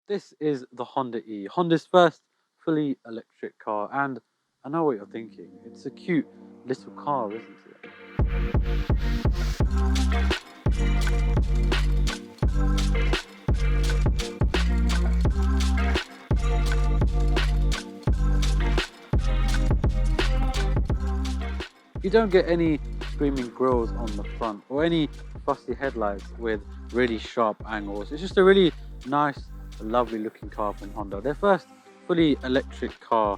This is the Honda E, Honda's first fully electric car, and I know what you're thinking. It's a cute little car, isn't it? You don't get any screaming grills on the front or any fussy headlights with really sharp angles. It's just a really nice, lovely looking car from Honda. Their first fully electric car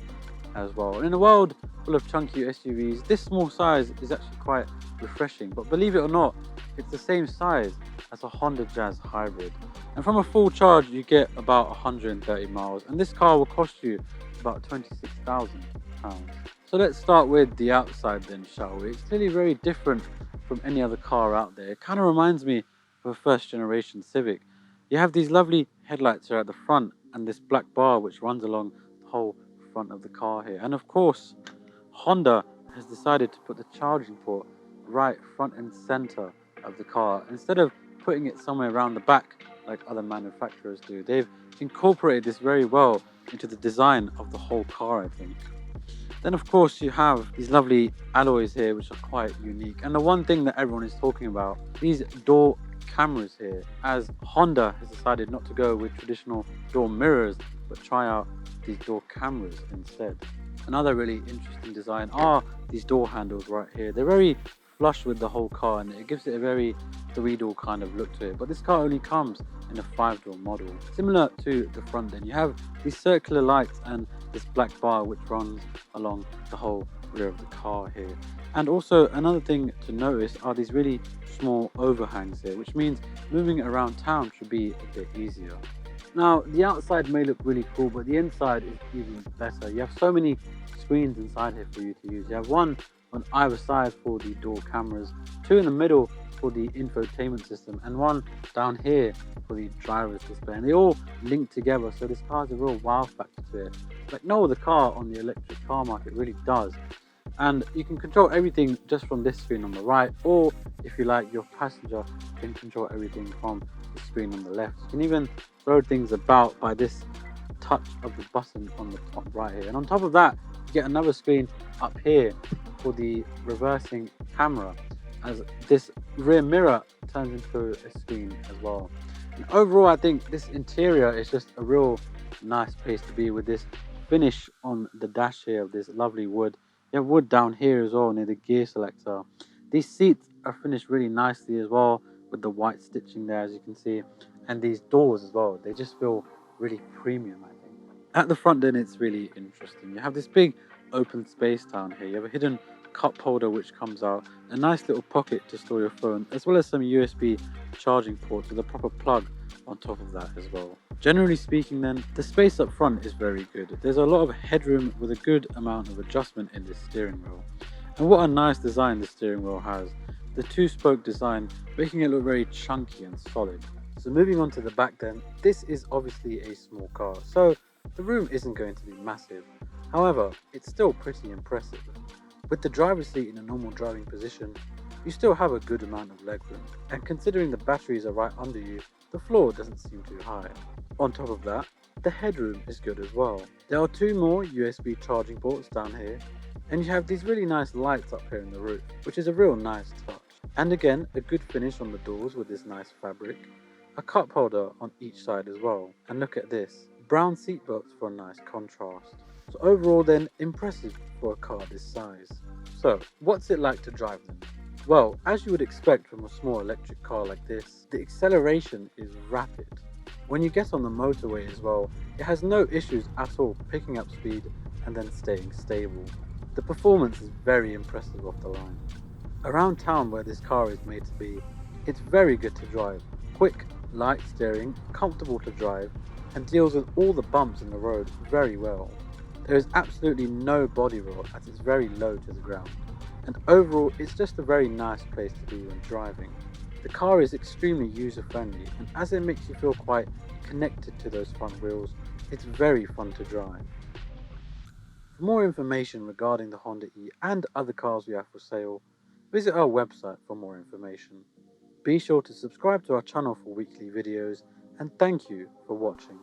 as well. In a world full of chunky SUVs, this small size is actually quite refreshing. But believe it or not, it's the same size as a Honda Jazz hybrid. And from a full charge, you get about 130 miles. And this car will cost you about £26,000. So let's start with the outside then, shall we? It's clearly very different from any other car out there. It kind of reminds me of a first generation Civic. You have these lovely headlights here at the front and this black bar which runs along the whole front of the car here. And of course, Honda has decided to put the charging port right front and center of the car instead of putting it somewhere around the back like other manufacturers do. They've incorporated this very well into the design of the whole car, I think. Then of course you have these lovely alloys here which are quite unique. And the one thing that everyone is talking about, these door cameras here, as Honda has decided not to go with traditional door mirrors but try out these door cameras instead. Another really interesting design are these door handles right here. They're very flush with the whole car and it gives it a very three-door kind of look to it. But this car only comes in a five-door model. Similar to the front then, you have these circular lights and this black bar which runs along the whole rear of the car here. And also another thing to notice are these really small overhangs here, which means moving around town should be a bit easier. Now, the outside may look really cool, but the inside is even better. You have so many screens inside here for you to use. You have one on either side for the door cameras, two in the middle for the infotainment system, and one down here for the driver's display. And they all link together, so this car has a real wow factor to it. Like no other car on the electric car market really does. And you can control everything just from this screen on the right, or if you like, your passenger can control everything from the screen on the left. You can even throw things about by this touch of the button on the top right here. And on top of that, you get another screen up here for the reversing camera, as this rear mirror turns into a screen as well. And overall, I think this interior is just a real nice place to be with this finish on the dash here of this lovely wood. You have wood down here as well near the gear selector. These seats are finished really nicely as well with the white stitching there, as you can see. And these doors as well, they just feel really premium, I think. At the front then, it's really interesting. You have this big open space down here. You have a hidden cup holder which comes out, a nice little pocket to store your phone, as well as some USB charging ports with a proper plug on top of that as well. Generally speaking then, the space up front is very good. There's a lot of headroom with a good amount of adjustment in this steering wheel. And what a nice design the steering wheel has. The two-spoke design making it look very chunky and solid. So moving on to the back then, this is obviously a small car, so the room isn't going to be massive. However, it's still pretty impressive. With the driver's seat in a normal driving position, you still have a good amount of legroom, and considering the batteries are right under you, the floor doesn't seem too high. On top of that, the headroom is good as well. There are two more USB charging ports down here, and you have these really nice lights up here in the roof, which is a real nice touch. And again, a good finish on the doors with this nice fabric, a cup holder on each side as well. And look at this, brown seat belts for a nice contrast. So overall then, impressive for a car this size. So, what's it like to drive them? Well, as you would expect from a small electric car like this, the acceleration is rapid. When you get on the motorway as well, it has no issues at all picking up speed and then staying stable. The performance is very impressive off the line. Around town where this car is made to be, it's very good to drive. Quick, light steering, comfortable to drive, and deals with all the bumps in the road very well. There is absolutely no body roll as it's very low to the ground, and overall it's just a very nice place to be when driving. The car is extremely user friendly, and as it makes you feel quite connected to those front wheels, it's very fun to drive. For more information regarding the Honda E and other cars we have for sale, visit our website for more information. Be sure to subscribe to our channel for weekly videos, and thank you for watching.